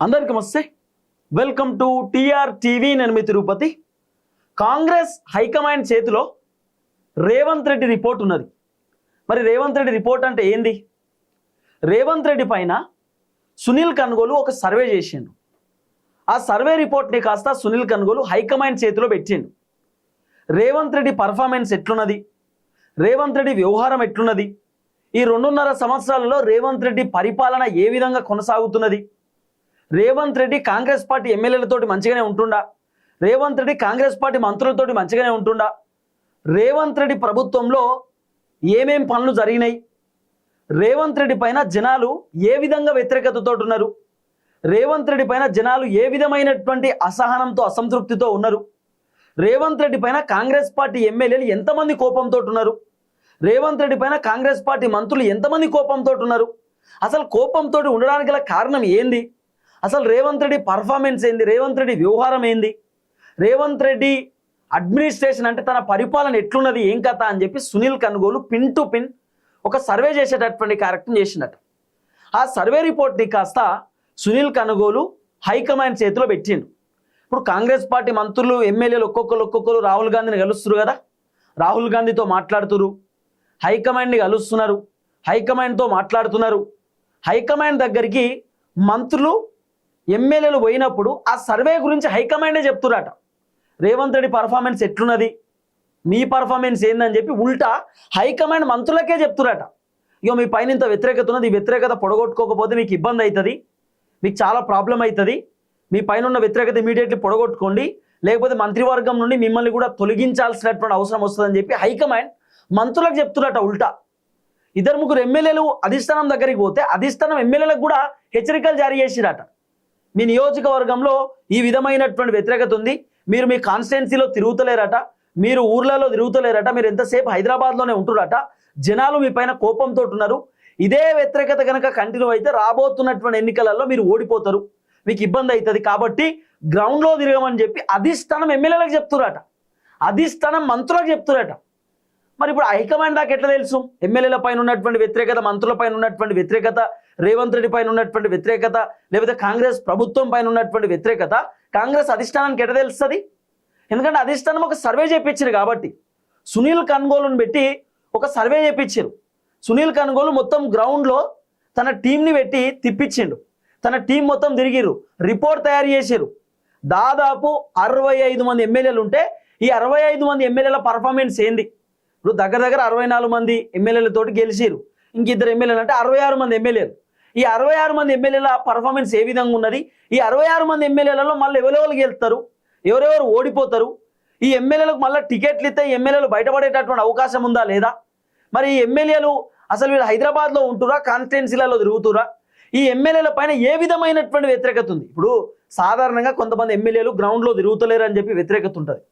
అందరికీ నమస్తే. Welcome to TR TV. నేను మీ తిరుపతి. కాంగ్రెస్ హైకమాండ్ చేతిలో రేవంత్ రెడ్డి రిపోర్ట్ ఉన్నది. మరి రేవంత్ రెడ్డి రిపోర్ట్ అంటే ఏంది? రేవంత్ రెడ్డి పైన సునీల్ కన్గోలు ఒక సర్వే చేసిండు. ఆ సర్వే రిపోర్ట్ని కాస్త సునీల్ కన్గోలు హైకమాండ్ చేతిలో పెట్టిండు. రేవంత్ రెడ్డి పర్ఫార్మెన్స్ ఎట్లున్నది, రేవంత్ రెడ్డి వ్యవహారం ఎట్లున్నది, ఈ 2.5 సంవత్సరాలలో రేవంత్ రెడ్డి పరిపాలన ఏ విధంగా కొనసాగుతున్నది, రేవంత్ రెడ్డి కాంగ్రెస్ పార్టీ ఎమ్మెల్యేలతోటి మంచిగానే ఉంటుండా, రేవంత్ రెడ్డి కాంగ్రెస్ పార్టీ మంత్రులతోటి మంచిగానే ఉంటుండా, రేవంత్ రెడ్డి ప్రభుత్వంలో ఏమేం పనులు జరిగినాయి, రేవంత్ రెడ్డి పైన జనాలు ఏ విధంగా వ్యతిరేకతతో ఉన్నారు, రేవంత్ రెడ్డి పైన జనాలు ఏ విధమైనటువంటి అసహనంతో అసంతృప్తితో ఉన్నారు, రేవంత్ రెడ్డి పైన కాంగ్రెస్ పార్టీ ఎమ్మెల్యేలు ఎంతమంది కోపంతో ఉన్నారు, రేవంత్ రెడ్డి పైన కాంగ్రెస్ పార్టీ మంత్రులు ఎంతమంది కోపంతో ఉన్నారు, అసలు కోపంతో ఉండడానికి గల కారణం ఏంది, అసలు రేవంత్ రెడ్డి పర్ఫార్మెన్స్ ఏంది, రేవంత్ రెడ్డి వ్యవహారం ఏంది, రేవంత్ రెడ్డి అడ్మినిస్ట్రేషన్ అంటే తన పరిపాలన ఎట్లున్నది, ఏం కథ అని చెప్పి సునీల్ కన్గోలు పిన్ టు పిన్ ఒక సర్వే చేసేటటువంటి కార్యక్రమం చేసినట్టు. ఆ సర్వే రిపోర్ట్ని కాస్త సునీల్ కన్గోలు హైకమాండ్ చేతిలో పెట్టిండు. ఇప్పుడు కాంగ్రెస్ పార్టీ మంత్రులు ఎమ్మెల్యేలు ఒక్కొక్కరు రాహుల్ గాంధీని కలుస్తున్నారు కదా, రాహుల్ గాంధీతో మాట్లాడుతున్నారు, హైకమాండ్ని కలుస్తున్నారు, హైకమాండ్తో మాట్లాడుతున్నారు. హైకమాండ్ దగ్గరికి మంత్రులు ఎమ్మెల్యేలు పోయినప్పుడు ఆ సర్వే గురించి హైకమాండే చెప్తురట. రేవంత్ రెడ్డి పర్ఫార్మెన్స్ ఎట్లున్నది, మీ పర్ఫార్మెన్స్ ఏందని చెప్పి ఉల్టా హైకమాండ్ మంత్రులకే చెప్తురట. ఇక మీ పైన ఇంత వ్యతిరేకత ఉన్నది, ఈ వ్యతిరేకత పొడగొట్టుకోకపోతే మీకు ఇబ్బంది అవుతుంది, మీకు చాలా ప్రాబ్లం అవుతుంది, మీ పైన ఉన్న వ్యతిరేకత ఇమీడియట్లీ పొడగొట్టుకోండి, లేకపోతే మంత్రివర్గం నుండి మిమ్మల్ని కూడా తొలగించాల్సినటువంటి అవసరం వస్తుందని చెప్పి హైకమాండ్ మంత్రులకు చెప్తురట. ఉల్టా 2-3 ఎమ్మెల్యేలు అధిష్టానం దగ్గరికి పోతే అధిష్టానం ఎమ్మెల్యేలకు కూడా హెచ్చరికలు జారీ చేసిరట. మీ నియోజకవర్గంలో ఈ విధమైనటువంటి వ్యతిరేకత ఉంది, మీరు మీ కాన్స్టిట్యున్సీలో తిరుగుతలేరట, మీరు ఊర్లలో తిరుగుతలేరట, మీరు ఎంతసేపు హైదరాబాద్లోనే ఉంటురట, జనాలు మీ పైన కోపంతో ఉన్నారు, ఇదే వ్యతిరేకత కనుక కంటిన్యూ అయితే రాబోతున్నటువంటి ఎన్నికలలో మీరు ఓడిపోతారు, మీకు ఇబ్బంది అవుతుంది, కాబట్టి గ్రౌండ్లో తిరగమని చెప్పి అధిష్టానం ఎమ్మెల్యేలకు చెప్తురట, అధిష్టానం మంత్రులకు చెప్తురట. మరి ఇప్పుడు హైకమాండ్ దాకా ఎట్లా తెలుసు ఎమ్మెల్యేల పైన ఉన్నటువంటి వ్యతిరేకత, మంత్రుల పైన ఉన్నటువంటి వ్యతిరేకత, రేవంత్ రెడ్డి పైన ఉన్నటువంటి వ్యతిరేకత, లేకపోతే కాంగ్రెస్ ప్రభుత్వం పైన ఉన్నటువంటి వ్యతిరేకత కాంగ్రెస్ అధిష్టానానికి ఎట్లా తెలుస్తుంది? ఎందుకంటే అధిష్టానం ఒక సర్వే చేయించారు కాబట్టి. సునీల్ కన్గోలుని పెట్టి ఒక సర్వే చేయించారు. సునీల్ కన్గోలు మొత్తం గ్రౌండ్లో తన టీంని పెట్టి తిప్పించిండు, తన టీం మొత్తం తిరిగిరు, రిపోర్ట్ తయారు చేశారు. దాదాపు 65 మంది ఎమ్మెల్యేలు ఉంటే ఈ 65 మంది ఎమ్మెల్యేల పర్ఫార్మెన్స్ ఏంది? ఇప్పుడు దగ్గర 64 మంది ఎమ్మెల్యేలతోటి గెలిచిరు, ఇంక 2 ఎమ్మెల్యేలు అంటే 66 మంది ఎమ్మెల్యేలు. ఈ 66 మంది ఎమ్మెల్యేల పర్ఫార్మెన్స్ ఏ విధంగా ఉన్నది, ఈ 66 మంది ఎమ్మెల్యేలలో మళ్ళీ ఎవరెవరు గెలుస్తారు, ఎవరెవరు ఓడిపోతారు, ఈ ఎమ్మెల్యేలకు మళ్ళీ టికెట్లు ఇస్తే ఎమ్మెల్యేలు బయటపడేటటువంటి అవకాశం ఉందా లేదా, మరి ఈ ఎమ్మెల్యేలు అసలు వీళ్ళు హైదరాబాద్లో ఉంటురా, కాన్స్టిట్యున్సీలలో తిరుగుతురా, ఈ ఎమ్మెల్యేల పైన ఏ విధమైనటువంటి వ్యతిరేకత ఉంది? ఇప్పుడు సాధారణంగా కొంతమంది ఎమ్మెల్యేలు గ్రౌండ్లో తిరుగుతలేరు అని చెప్పి వ్యతిరేకత ఉంటుంది,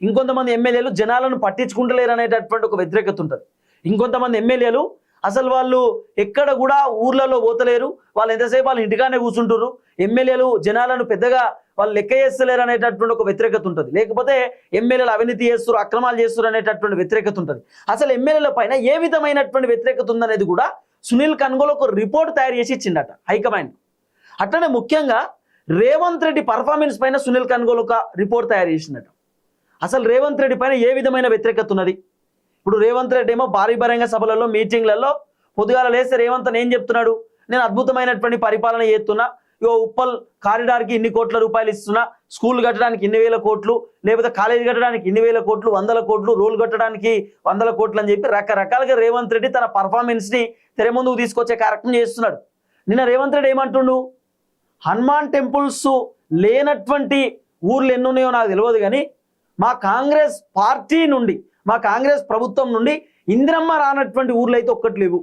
ఇంకొంతమంది ఎమ్మెల్యేలు జనాలను పట్టించుకుంటలేరు అనేటటువంటి ఒక వ్యతిరేకత ఉంటుంది, ఇంకొంతమంది ఎమ్మెల్యేలు అసలు వాళ్ళు ఎక్కడ కూడా ఊర్లలో పోతలేరు, వాళ్ళు ఎంతసేపు వాళ్ళు ఇంటికానే కూర్చుంటారు, ఎమ్మెల్యేలు జనాలను పెద్దగా వాళ్ళు లెక్క చేస్తలేరు అనేటటువంటి ఒక వ్యతిరేకత ఉంటుంది, లేకపోతే ఎమ్మెల్యేలు అవినీతి చేస్తారు, అక్రమాలు చేస్తారు అనేటటువంటి వ్యతిరేకత ఉంటుంది. అసలు ఎమ్మెల్యేల పైన ఏ విధమైనటువంటి వ్యతిరేకత ఉందనేది కూడా సునీల్ కన్గోలు ఒక రిపోర్ట్ తయారు చేసి ఇచ్చిండట హైకమాండ్. అట్లనే ముఖ్యంగా రేవంత్ రెడ్డి పర్ఫార్మెన్స్ పైన సునీల్ కన్గోలు ఒక రిపోర్ట్ తయారు చేసిందట. అసలు రేవంత్ రెడ్డి పైన ఏ విధమైన వ్యతిరేకత ఉన్నది? ఇప్పుడు రేవంత్ రెడ్డి ఏమో భారీ బహిరంగ సభలలో మీటింగ్లలో పొద్దుగాల లేస్తే రేవంత్ ఏం చెప్తున్నాడు, నేను అద్భుతమైనటువంటి పరిపాలన చేస్తున్నా, ఇగో ఉప్పల్ కారిడార్కి ఇన్ని కోట్ల రూపాయలు ఇస్తున్నా, స్కూల్ కట్టడానికి ఇన్ని వేల కోట్లు, లేకపోతే కాలేజీ కట్టడానికి ఇన్ని వేల కోట్లు, 100 కోట్లు, రోడ్లు కట్టడానికి 100 కోట్లు అని చెప్పి రకరకాలుగా రేవంత్ రెడ్డి తన పర్ఫార్మెన్స్ని తెర ముందుకు తీసుకొచ్చే కార్యక్రమం చేస్తున్నాడు. నిన్న రేవంత్ రెడ్డి ఏమంటుండు, హనుమాన్ టెంపుల్స్ లేనటువంటి ఊర్లు ఎన్ని ఉన్నాయో నాకు తెలియదు, కానీ మా కాంగ్రెస్ పార్టీ నుండి, మా కాంగ్రెస్ ప్రభుత్వం నుండి ఇందిరమ్మ రానటువంటి ఊర్లు అయితే ఒక్కటి లేవు,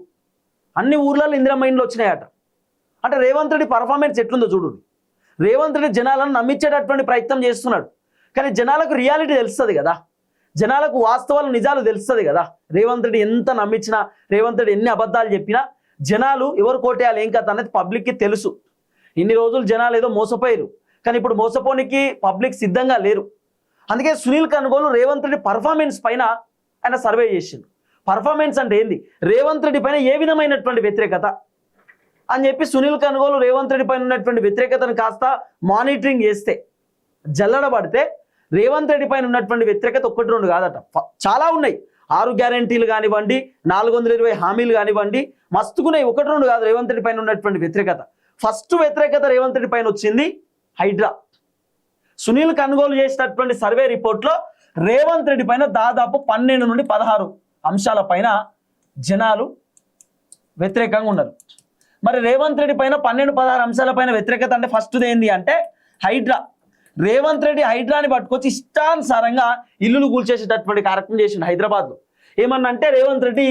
అన్ని ఊర్లలో ఇందిరమ్మ ఇండ్లు వచ్చినాయట. అంటే రేవంత్ రెడ్డి పర్ఫార్మెన్స్ ఎట్లుందో చూడు. రేవంత్ రెడ్డి జనాలను నమ్మించేటటువంటి ప్రయత్నం చేస్తున్నాడు, కానీ జనాలకు రియాలిటీ తెలుస్తుంది కదా, జనాలకు వాస్తవాలు నిజాలు తెలుస్తుంది కదా. రేవంత్ రెడ్డి ఎంత నమ్మించినా, రేవంత్ రెడ్డి ఎన్ని అబద్ధాలు చెప్పినా జనాలు ఎవరు కోటేయాలి ఏం కథ అనేది పబ్లిక్కి తెలుసు. ఇన్ని రోజులు జనాలు ఏదో మోసపోయారు, కానీ ఇప్పుడు మోసపోనికి పబ్లిక్ సిద్ధంగా లేరు. అందుకే సునీల్ కన్గోలు రేవంత్ రెడ్డి పర్ఫార్మెన్స్ పైన ఆయన సర్వే చేసిండు. పర్ఫార్మెన్స్ అంటే ఏంది, రేవంత్ రెడ్డి పైన ఏ విధమైనటువంటి వ్యతిరేకత, అని చెప్పి సునీల్ కనుగోలు రేవంత్ రెడ్డి పైన ఉన్నటువంటి వ్యతిరేకతను కాస్త మానిటరింగ్ చేస్తే జల్లడబడితే రేవంత్ రెడ్డి పైన ఉన్నటువంటి వ్యతిరేకత ఒక్కటి రెండు కాదట, చాలా ఉన్నాయి. 6 గ్యారెంటీలు కానివ్వండి, 420 హామీలు కానివ్వండి, మస్తుకున్నాయి. ఒకటి రెండు కాదు రేవంత్ రెడ్డి పైన ఉన్నటువంటి వ్యతిరేకత. ఫస్ట్ వ్యతిరేకత రేవంత్ రెడ్డి పైన వచ్చింది హైడ్రా. సునీల్ కనుగోలు చేసినటువంటి సర్వే రిపోర్ట్లో రేవంత్ రెడ్డి పైన దాదాపు 12 నుండి 16 అంశాల పైన జనాలు వ్యతిరేకంగా ఉన్నారు. మరి రేవంత్ రెడ్డి పైన 12-16 అంశాల పైన వ్యతిరేకత అంటే ఫస్ట్ది ఏంది అంటే హైడ్రా. రేవంత్ రెడ్డి హైడ్రాని పట్టుకొచ్చి ఇష్టానుసారంగా ఇల్లులు కూల్చేసేటటువంటి కార్యక్రమం చేసిండు హైదరాబాద్లో. ఏమన్నా అంటే రేవంత్ రెడ్డి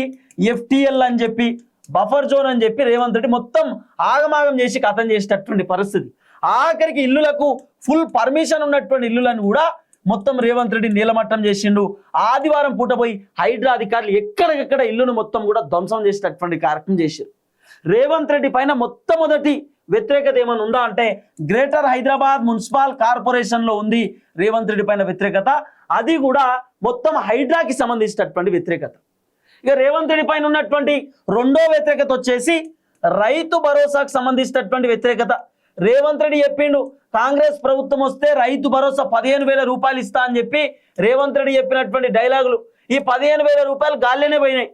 FTL అని చెప్పి, బఫర్ జోన్ అని చెప్పి రేవంత్ రెడ్డి మొత్తం ఆగమాగం చేసి కథం చేసేటటువంటి పరిస్థితి. ఆఖరికి ఇల్లులకు ఫుల్ పర్మిషన్ ఉన్నటువంటి ఇల్లులను కూడా మొత్తం రేవంత్ రెడ్డి నీలమట్టం చేసిండు. ఆదివారం పూట పోయి హైడ్రా అధికారులు ఎక్కడికెక్కడ ఇల్లును మొత్తం కూడా ధ్వంసం చేసేటటువంటి కార్యక్రమం చేశారు. రేవంత్ రెడ్డి పైన మొట్టమొదటి వ్యతిరేకత ఏమైనా ఉందా అంటే గ్రేటర్ హైదరాబాద్ మున్సిపల్ కార్పొరేషన్లో ఉంది రేవంత్ రెడ్డి పైన వ్యతిరేకత. అది కూడా మొత్తం హైడ్రాకి సంబంధించినటువంటి వ్యతిరేకత. ఇక రేవంత్ రెడ్డి పైన ఉన్నటువంటి రెండో వ్యతిరేకత వచ్చేసి రైతు భరోసాకు సంబంధించినటువంటి వ్యతిరేకత. రేవంత్ రెడ్డి చెప్పిండు కాంగ్రెస్ ప్రభుత్వం వస్తే రైతు భరోసా 15,000 రూపాయలు ఇస్తా అని చెప్పి రేవంత్ రెడ్డి చెప్పినటువంటి డైలాగులు ఈ 15,000 రూపాయలు గాల్లోనే పోయినాయి.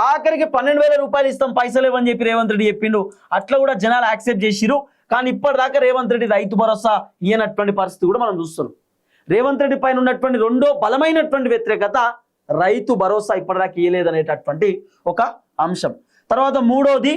ఆఖరికి 12,000 రూపాయలు ఇస్తాం పైసలు ఇవ్వని చెప్పి రేవంత్ రెడ్డి చెప్పిండు. అట్లా కూడా జనాలు యాక్సెప్ట్ చేసిరు. కానీ ఇప్పటిదాకా రేవంత్ రెడ్డి రైతు భరోసా ఇయ్యనటువంటి పరిస్థితి కూడా మనం చూస్తున్నాం. రేవంత్ రెడ్డి పైన ఉన్నటువంటి రెండో బలమైనటువంటి వ్యతిరేకత రైతు భరోసా ఇప్పటిదాకా ఇయ్యలేదనేటటువంటి ఒక అంశం. తర్వాత మూడోది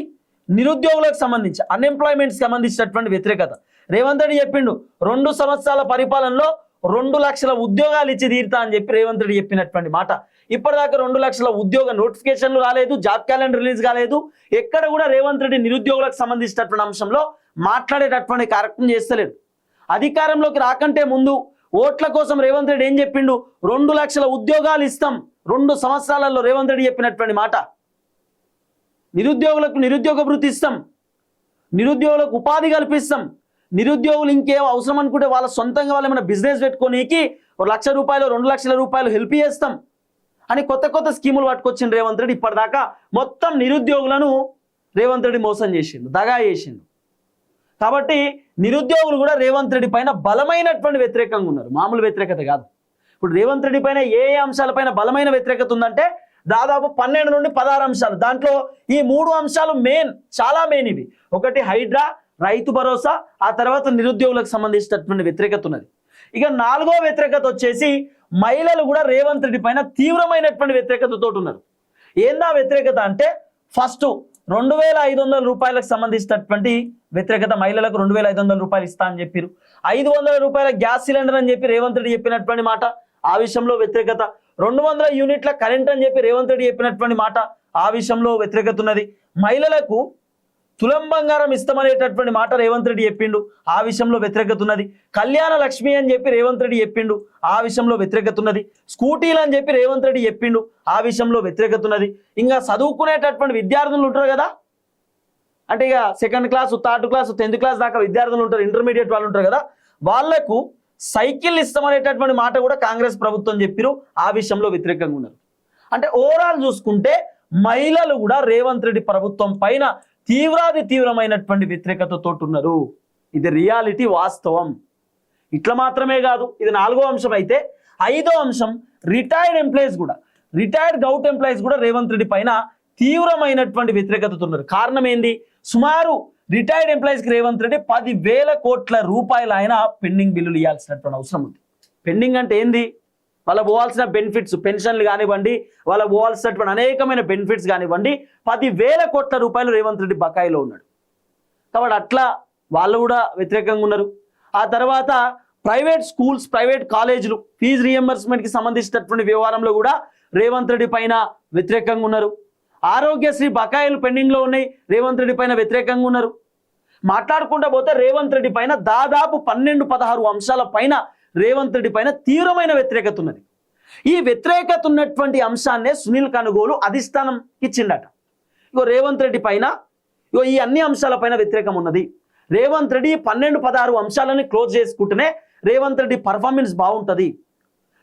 నిరుద్యోగులకు సంబంధించి అన్ఎంప్లాయ్మెంట్కి సంబంధించినటువంటి వ్యతిరేకత. రేవంత్ రెడ్డి చెప్పిండు 2 సంవత్సరాల పరిపాలనలో 2 లక్షల ఉద్యోగాలు ఇచ్చి తీరుతా అని చెప్పి రేవంత్ రెడ్డి చెప్పినటువంటి మాట. ఇప్పటిదాకా 2 లక్షల ఉద్యోగ నోటిఫికేషన్లు రాలేదు, జాబ్ క్యాలెండర్ రిలీజ్ కాలేదు. ఎక్కడ కూడా రేవంత్ రెడ్డి నిరుద్యోగులకు సంబంధించినటువంటి అంశంలో మాట్లాడేటటువంటి కార్యక్రమం చేస్తలేడు. అధికారంలోకి రాకంటే ముందు ఓట్ల కోసం రేవంత్ రెడ్డి ఏం చెప్పిండు 2 లక్షల ఉద్యోగాలు ఇస్తాం 2 సంవత్సరాలలో రేవంత్ రెడ్డి చెప్పినటువంటి మాట. నిరుద్యోగులకు నిరుద్యోగ భృతి ఇస్తాం, నిరుద్యోగులకు ఉపాధి కల్పిస్తాం, నిరుద్యోగులు ఇంకేం అవసరం అనుకుంటే వాళ్ళ సొంతంగా వాళ్ళు ఏమైనా బిజినెస్ పెట్టుకోనీకి 1 లక్ష రూపాయలు 2 లక్షల రూపాయలు హెల్ప్ చేస్తాం అని కొత్త కొత్త స్కీములు పట్టుకొచ్చిండు రేవంత్ రెడ్డి. ఇప్పటిదాకా మొత్తం నిరుద్యోగులను రేవంత్ రెడ్డి మోసం చేసిండు, దగా చేసిండు. కాబట్టి నిరుద్యోగులు కూడా రేవంత్ రెడ్డి పైన బలమైనటువంటి వ్యతిరేకంగా ఉన్నారు, మామూలు వ్యతిరేకత కాదు. ఇప్పుడు రేవంత్ రెడ్డి పైన ఏ అంశాలపైన బలమైన వ్యతిరేకత ఉందంటే దాదాపు 12 నుండి 16 అంశాలు. దాంట్లో ఈ 3 అంశాలు చాలా మెయిన్. ఇవి ఒకటి హైడ్రా, రైతు భరోసా, ఆ తర్వాత నిరుద్యోగులకు సంబంధించినటువంటి వ్యతిరేకత ఉన్నది. ఇక 4వ వ్యతిరేకత వచ్చేసి మహిళలు కూడా రేవంత్ రెడ్డి పైన తీవ్రమైనటువంటి వ్యతిరేకతతో ఉన్నారు. ఏందా వ్యతిరేకత అంటే ఫస్ట్ 2,500 రూపాయలకు సంబంధించినటువంటి వ్యతిరేకత. మహిళలకు 2,500 రూపాయలు ఇస్తా అని చెప్పారు. 500 రూపాయల గ్యాస్ సిలిండర్ అని చెప్పి రేవంత్ రెడ్డి చెప్పినటువంటి మాట, ఆ విషయంలో వ్యతిరేకత. 200 యూనిట్ల కరెంట్ అని చెప్పి రేవంత్ రెడ్డి చెప్పినటువంటి మాట, ఆ విషయంలో వ్యతిరేకత ఉన్నది. మహిళలకు తులం బంగారం ఇస్తామనేటటువంటి మాట రేవంత్ రెడ్డి చెప్పిండు, ఆ విషయంలో వ్యతిరేకత ఉన్నది. కళ్యాణ లక్ష్మి అని చెప్పి రేవంత్ రెడ్డి చెప్పిండు, ఆ విషయంలో వ్యతిరేకత ఉన్నది. స్కూటీలు అని చెప్పి రేవంత్ రెడ్డి చెప్పిండు, ఆ విషయంలో వ్యతిరేకత ఉన్నది. ఇంకా చదువుకునేటటువంటి విద్యార్థులు ఉంటారు కదా, అంటే ఇక 2nd class 3rd class 10th class దాకా విద్యార్థులు ఉంటారు, ఇంటర్మీడియట్ వాళ్ళు ఉంటారు కదా, వాళ్లకు సైకిల్ ఇస్తామనేటటువంటి మాట కూడా కాంగ్రెస్ ప్రభుత్వం చెప్పిరు, ఆ విషయంలో వ్యతిరేకంగా ఉన్నారు. అంటే ఓవరాల్ చూసుకుంటే మహిళలు కూడా రేవంత్ రెడ్డి ప్రభుత్వం పైన తీవ్రమైనటువంటి వ్యతిరేకతతో ఉన్నారు. ఇది రియాలిటీ, వాస్తవం. ఇట్లా మాత్రమే కాదు, ఇది 4వ అంశం అయితే 5వ అంశం రిటైర్డ్ ఎంప్లాయీస్ కూడా, రిటైర్డ్ గౌట్ ఎంప్లాయీస్ కూడా రేవంత్ రెడ్డి పైన తీవ్రమైనటువంటి వ్యతిరేకతతో ఉన్నారు. కారణం ఏంది? సుమారు రిటైర్డ్ ఎంప్లాయీస్కి రేవంత్ రెడ్డి 10,000 కోట్ల రూపాయలు ఆయన పెండింగ్ బిల్లులు ఇవ్వాల్సినటువంటి అవసరం ఉంది. పెండింగ్ అంటే ఏంది? వాళ్ళకు పోవాల్సిన బెనిఫిట్స్, పెన్షన్లు కానివ్వండి, వాళ్ళకు పోవాల్సినటువంటి అనేకమైన బెనిఫిట్స్ కానివ్వండి, 10,000 కోట్ల రూపాయలు రేవంత్ రెడ్డి బకాయిలో ఉన్నాడు. కాబట్టి అట్లా వాళ్ళు కూడా వ్యతిరేకంగా ఉన్నారు. ఆ తర్వాత ప్రైవేట్ స్కూల్స్, ప్రైవేట్ కాలేజీలు ఫీజు రీఎంబర్స్మెంట్కి సంబంధించినటువంటి వ్యవహారంలో కూడా రేవంత్ రెడ్డి పైన వ్యతిరేకంగా ఉన్నారు. ఆరోగ్యశ్రీ బకాయిలు పెండింగ్లో ఉన్నాయి, రేవంత్ రెడ్డి పైన వ్యతిరేకంగా ఉన్నారు. మాట్లాడుకుంటూ పోతే రేవంత్ రెడ్డి పైన దాదాపు 12-16 అంశాల పైన రేవంత్ రెడ్డి పైన తీవ్రమైన వ్యతిరేకత ఉన్నది. ఈ వ్యతిరేకత ఉన్నటువంటి అంశాన్నే సునీల్ కనుగోలు అధిష్టానం ఇచ్చిండట. ఇగో రేవంత్ రెడ్డి పైన ఈ అన్ని అంశాల పైన వ్యతిరేకం ఉన్నది. రేవంత్ రెడ్డి 12-16 అంశాలని క్లోజ్ చేసుకుంటేనే రేవంత్ రెడ్డి పర్ఫార్మెన్స్ బాగుంటుంది.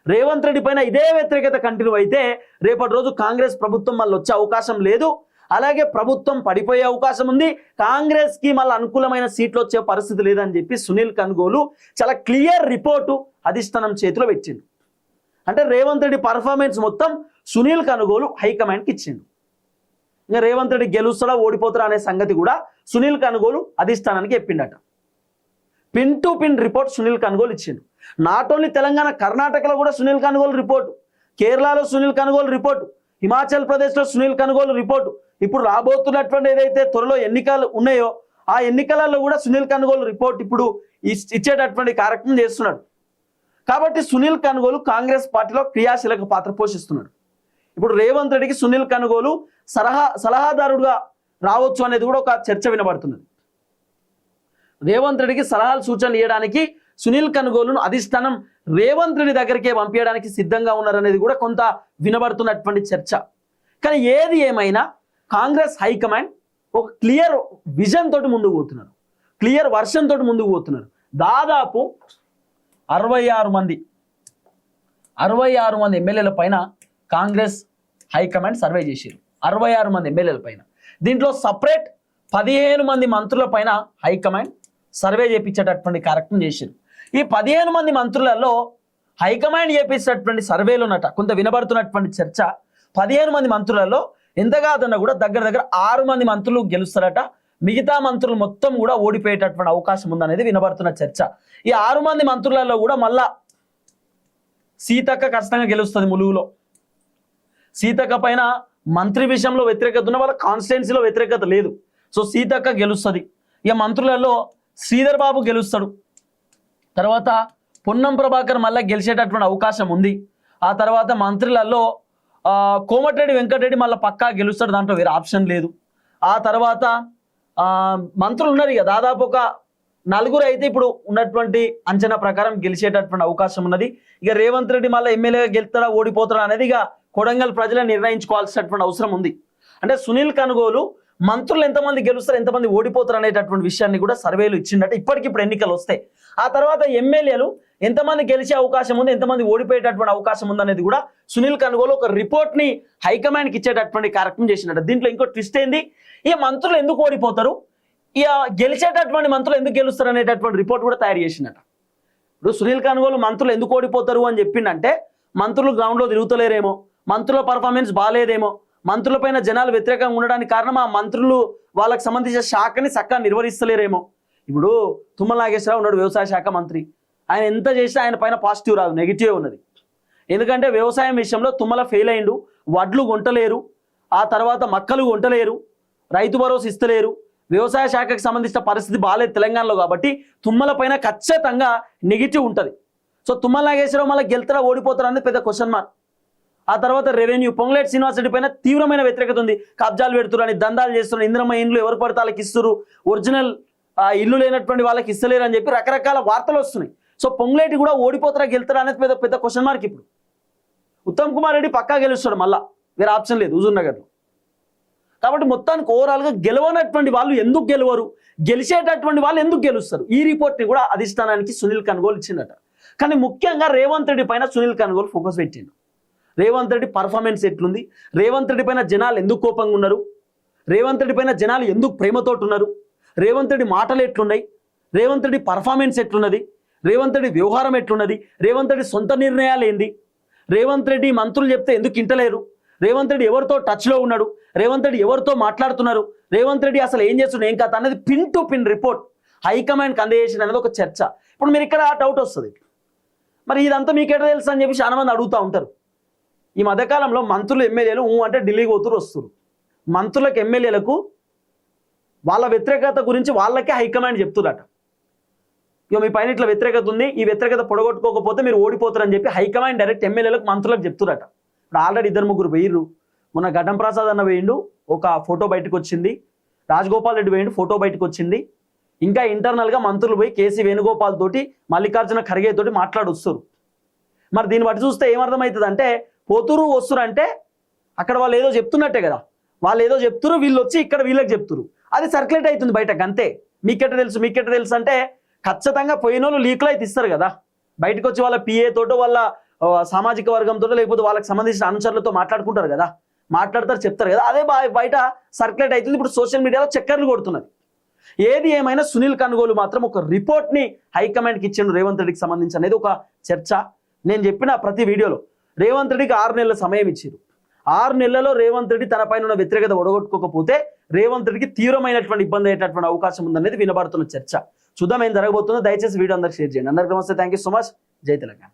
రేవంత్ రెడ్డి పైన ఇదే వ్యతిరేకత కంటిన్యూ అయితే రేపటి రోజు కాంగ్రెస్ ప్రభుత్వం మళ్ళీ వచ్చే అవకాశం లేదు. అలాగే ప్రభుత్వం పడిపోయే అవకాశం ఉంది, కాంగ్రెస్కి మళ్ళీ అనుకూలమైన సీట్లు వచ్చే పరిస్థితి లేదని చెప్పి సునీల్ కనుగోలు చాలా క్లియర్ రిపోర్టు అధిష్టానం చేతిలో పెట్టిండు. అంటే రేవంత్ రెడ్డి పర్ఫార్మెన్స్ మొత్తం సునీల్ కనుగోలు హైకమాండ్కి ఇచ్చిండు. ఇంకా రేవంత్ రెడ్డి గెలుస్తాడా ఓడిపోతాడా అనే సంగతి కూడా సునీల్ కనుగోలు అధిష్టానానికి చెప్పిండట. Pin to pin report Sunil Kanugolu ఇచ్చిండు. నాట్ ఓన్లీ తెలంగాణ, కర్ణాటకలో కూడా సునీల్ కనుగోలు రిపోర్టు, కేరళలో సునీల్ కనుగోలు రిపోర్టు, హిమాచల్ ప్రదేశ్లో సునీల్ కనుగోలు రిపోర్టు, ఇప్పుడు రాబోతున్నటువంటి ఏదైతే త్వరలో ఎన్నికలు ఉన్నాయో ఆ ఎన్నికలలో కూడా సునీల్ కనుగోలు రిపోర్ట్ ఇప్పుడు ఇచ్చేటటువంటి కార్యక్రమం చేస్తున్నాడు. కాబట్టి సునీల్ కనుగోలు కాంగ్రెస్ పార్టీలో క్రియాశీలక పాత్ర పోషిస్తున్నాడు. ఇప్పుడు రేవంత్ రెడ్డికి సునీల్ కనుగోలు సలహాదారుడుగా రావచ్చు అనేది కూడా ఒక చర్చ వినబడుతున్నది. రేవంత్ రెడ్డికి సలహాలు సూచనలు ఇవ్వడానికి సునీల్ కనుగోలును అధిష్టానం రేవంత్ రెడ్డి దగ్గరికే పంపించడానికి సిద్ధంగా ఉన్నారనేది కూడా కొంత వినబడుతున్నటువంటి చర్చ. కానీ ఏది ఏమైనా కాంగ్రెస్ హైకమాండ్ ఒక క్లియర్ విజన్ తోటి ముందుకు పోతున్నారు, క్లియర్ వర్షన్ తోటి ముందుకు పోతున్నారు. దాదాపు 66 మంది ఎమ్మెల్యేల పైన కాంగ్రెస్ హైకమాండ్ సర్వే చేశారు. 66 మంది ఎమ్మెల్యేల పైన. దీంట్లో సపరేట్ 15 మంది మంత్రుల పైన హైకమాండ్ సర్వే చేయించేటటువంటి కార్యక్రమం చేశారు. ఈ 15 మంది మంత్రులలో హైకమాండ్ చేపించినటువంటి సర్వేలోనట కొంత వినబడుతున్నటువంటి చర్చ, 15 మంది మంత్రులలో ఎంత కాదన్నా కూడా దగ్గర 6 మంది మంత్రులు గెలుస్తారట, మిగతా మంత్రులు మొత్తం కూడా ఓడిపోయేటటువంటి అవకాశం ఉందనేది వినబడుతున్న చర్చ. ఈ 6 మంది మంత్రులలో కూడా మళ్ళా సీతక్క ఖచ్చితంగా గెలుస్తుంది. ములుగులో సీతక్క పైన మంత్రి విషయంలో వ్యతిరేకత ఉన్న, వాళ్ళ కాన్స్టిట్యున్సీలో వ్యతిరేకత లేదు. సో సీతక్క గెలుస్తుంది. ఇక మంత్రులలో శ్రీధర్ బాబు గెలుస్తాడు, తర్వాత పొన్నం ప్రభాకర్ మళ్ళీ గెలిచేటటువంటి అవకాశం ఉంది. ఆ తర్వాత మంత్రులలో కోమటిరెడ్డి వెంకటరెడ్డి మళ్ళీ పక్కా గెలుస్తాడు, దాంట్లో వేరే ఆప్షన్ లేదు. ఆ తర్వాత మంత్రులు ఉన్నారు ఇక దాదాపు ఒక 4 అయితే ఇప్పుడు ఉన్నటువంటి అంచనా ప్రకారం గెలిచేటటువంటి అవకాశం ఉన్నది. ఇక రేవంత్ రెడ్డి మళ్ళీ ఎమ్మెల్యేగా గెలుస్తాడా ఓడిపోతాడా అనేది ఇక కొడంగల్ ప్రజలు నిర్ణయించుకోవాల్సినటువంటి అవసరం ఉంది. అంటే సునీల్ కనుగోలు మంత్రులు ఎంతమంది గెలుస్తారు, ఎంతమంది ఓడిపోతారు అనేటటువంటి విషయాన్ని కూడా సర్వేలు ఇచ్చిందట. ఇప్పటికిప్పుడు ఎన్నికలు వస్తాయి. ఆ తర్వాత ఎమ్మెల్యేలు ఎంతమంది గెలిచే అవకాశం ఉంది, ఎంతమంది ఓడిపోయేటటువంటి అవకాశం ఉంది అనేది కూడా సునీల్ కనుగోలు ఒక రిపోర్ట్ని హైకమాండ్కి ఇచ్చేటటువంటి కార్యక్రమం చేసినట్టు. దీంట్లో ఇంకో ట్విస్ట్ ఏంది, ఈ మంత్రులు ఎందుకు ఓడిపోతారు, ఇక గెలిచేటటువంటి మంత్రులు ఎందుకు గెలుస్తారు అనేటటువంటి రిపోర్ట్ కూడా తయారు చేసినట్టు. ఇప్పుడు సునీల్ కనుగోలు మంత్రులు ఎందుకు ఓడిపోతారు అని చెప్పిండంటే, మంత్రులు గ్రౌండ్లో తిరుగుతలేరేమో, మంత్రుల పర్ఫార్మెన్స్ బాగాలేదేమో, మంత్రులపైన జనాలు వ్యతిరేకంగా ఉండడానికి కారణం ఆ మంత్రులు వాళ్ళకి సంబంధించిన శాఖని చక్కగా నిర్వహిస్తలేరేమో. ఇప్పుడు తుమ్మల నాగేశ్వరరావు ఉన్నాడు, వ్యవసాయ శాఖ మంత్రి. ఆయన ఎంత చేసినా ఆయన పైన పాజిటివ్ రాదు, నెగిటివ్ ఉన్నది. ఎందుకంటే వ్యవసాయం విషయంలో తుమ్మల ఫెయిల్ అయిండు, వడ్లు కొంటలేరు, ఆ తర్వాత మక్కలు కొంటలేరు, రైతు భరోసా ఇస్తలేరు, వ్యవసాయ శాఖకు సంబంధించిన పరిస్థితి బాగాలేదు తెలంగాణలో. కాబట్టి తుమ్మల పైన ఖచ్చితంగా నెగిటివ్ ఉంటుంది. సో తుమ్మల నాగేశ్వరరావు మళ్ళీ గెలుతారా ఓడిపోతారా అనేది పెద్ద క్వశ్చన్ మార్క్. ఆ తర్వాత రెవెన్యూ పొంగులేటి శ్రీనివాసరెడ్డి పైన తీవ్రమైన వ్యతిరేకత ఉంది, కబ్జాలు పెడుతున్నారు, దందాలు చేస్తున్నారు, ఇంద్రమ్మ ఇండ్లు ఎవరు పడితే వాళ్ళకి ఇస్తారు, ఒరిజినల్ ఇల్లు లేనటువంటి వాళ్ళకి ఇస్తలేరు అని చెప్పి రకరకాల వార్తలు వస్తున్నాయి. సో పొంగులేటి కూడా ఓడిపోతారా గెలుతారా అనేది పెద్ద పెద్ద క్వశ్చన్ మార్క్. ఇప్పుడు ఉత్తమ్ కుమార్ రెడ్డి పక్కా గెలుస్తాడు, మళ్ళా వేరే ఆప్షన్ లేదు హుజూర్ నగర్లో. కాబట్టి మొత్తానికి ఓవరాల్గా గెలవనటువంటి వాళ్ళు ఎందుకు గెలవరు, గెలిచేటటువంటి వాళ్ళు ఎందుకు గెలుస్తారు, ఈ రిపోర్ట్ని కూడా అధిష్టానానికి సునీల్ కనుగోలు ఇచ్చిందట. కానీ ముఖ్యంగా రేవంత్ రెడ్డి పైన సునీల్ కనుగోలు ఫోకస్ పెట్టిండు. రేవంత్ రెడ్డి పర్ఫార్మెన్స్ ఎట్లుంది, రేవంత్ రెడ్డి పైన జనాలు ఎందుకు కోపంగా ఉన్నారు, రేవంత్ రెడ్డి పైన జనాలు ఎందుకు ప్రేమతోటి ఉన్నారు, రేవంత్ రెడ్డి మాటలు ఎట్లున్నాయి, రేవంత్ రెడ్డి పర్ఫార్మెన్స్ ఎట్లున్నది, రేవంత్ రెడ్డి వ్యవహారం ఎట్లున్నది, రేవంత్ రెడ్డి సొంత నిర్ణయాలు ఏంది, రేవంత్ రెడ్డి మంత్రులు చెప్తే ఎందుకు ఇంటలేరు, రేవంత్ రెడ్డి ఎవరితో టచ్లో ఉన్నాడు, రేవంత్ రెడ్డి ఎవరితో మాట్లాడుతున్నారు, రేవంత్ రెడ్డి అసలు ఏం చేస్తున్నారు, ఏం కథ అనేది పిన్ టు పిన్ రిపోర్ట్ హైకమాండ్కి అందజేసిన అనేది ఒక చర్చ. ఇప్పుడు మీరు ఇక్కడ డౌట్ వస్తుంది, మరి ఇదంతా మీకెట తెలుసు అని చెప్పి చాలా మంది అడుగుతూ ఉంటారు. ఈ మధ్యకాలంలో మంత్రులు ఎమ్మెల్యేలు అంటే ఢిల్లీకి పోతురు వస్తారు. మంత్రులకు ఎమ్మెల్యేలకు వాళ్ళ వ్యతిరేకత గురించి వాళ్ళకే హైకమాండ్ చెప్తుందట. ఇక మీ పైన ఇట్లా వ్యతిరేకత ఉంది, ఈ వ్యతిరేకత పొడగొట్టుకోకపోతే మీరు ఓడిపోతారని చెప్పి హైకమాండ్ డైరెక్ట్ ఎమ్మెల్యేలకు మంత్రులకు చెప్తురట. ఇప్పుడు ఆల్రెడీ 2-3 వేయరు. మొన్న ఘటం ప్రసాద్ అన్న వేయండు, ఒక ఫోటో బయటకు వచ్చింది. రాజగోపాల్ రెడ్డి వేయండు, ఫోటో బయటకు వచ్చింది. ఇంకా ఇంటర్నల్గా మంత్రులు పోయి కేసీ వేణుగోపాల్ తోటి, మల్లికార్జున ఖర్గే తోటి మాట్లాడొస్తారు. మరి దీన్ని బట్టి చూస్తే ఏమర్థమవుతుంది అంటే, పోతురు వస్తురు అంటే అక్కడ వాళ్ళు ఏదో చెప్తున్నట్టే కదా, వాళ్ళు ఏదో చెప్తురు, వీళ్ళు వచ్చి ఇక్కడ వీళ్ళకి చెప్తురు, అది సర్క్యులేట్ అవుతుంది బయటకు. అంతే. మీకెట్ట తెలుసు అంటే ఖచ్చితంగా పోయిన వాళ్ళు లీక్లో అయితే ఇస్తారు కదా, బయటకు వచ్చి వాళ్ళ పిఏ తోటో వాళ్ళ సామాజిక వర్గంతో లేకపోతే వాళ్ళకి సంబంధించిన అనుచరులతో మాట్లాడుకుంటారు కదా, మాట్లాడతారు, చెప్తారు కదా, అదే బయట సర్క్యులేట్ అవుతుంది. ఇప్పుడు సోషల్ మీడియాలో చక్కర్లు కొడుతున్నది. ఏది ఏమైనా సునీల్ కనుగోలు మాత్రం ఒక రిపోర్ట్ని హైకమాండ్కి ఇచ్చిండు రేవంత్ రెడ్డికి సంబంధించి అనేది ఒక చర్చ. నేను చెప్పిన ప్రతి వీడియోలో రేవంత్ రెడ్డికి 6 నెలల సమయం ఇచ్చారు. 6 నెలలలో రేవంత్ రెడ్డి తన పైన ఉన్న వ్యతిరేకత ఒడగొట్టుకోకపోతే రేవంత్ రెడ్డికి తీవ్రమైనటువంటి ఇబ్బంది అయ్యేటటువంటి అవకాశం ఉందనేది వినబడుతున్న చర్చ. చూద్దాం ఏం జరగబోతుందో. దయచేసి వీడియో అందరికి షేర్ చేయండి. అందరికీ నమస్తే, థ్యాంక్ యూ సో మచ్. జై తెలంగాణ.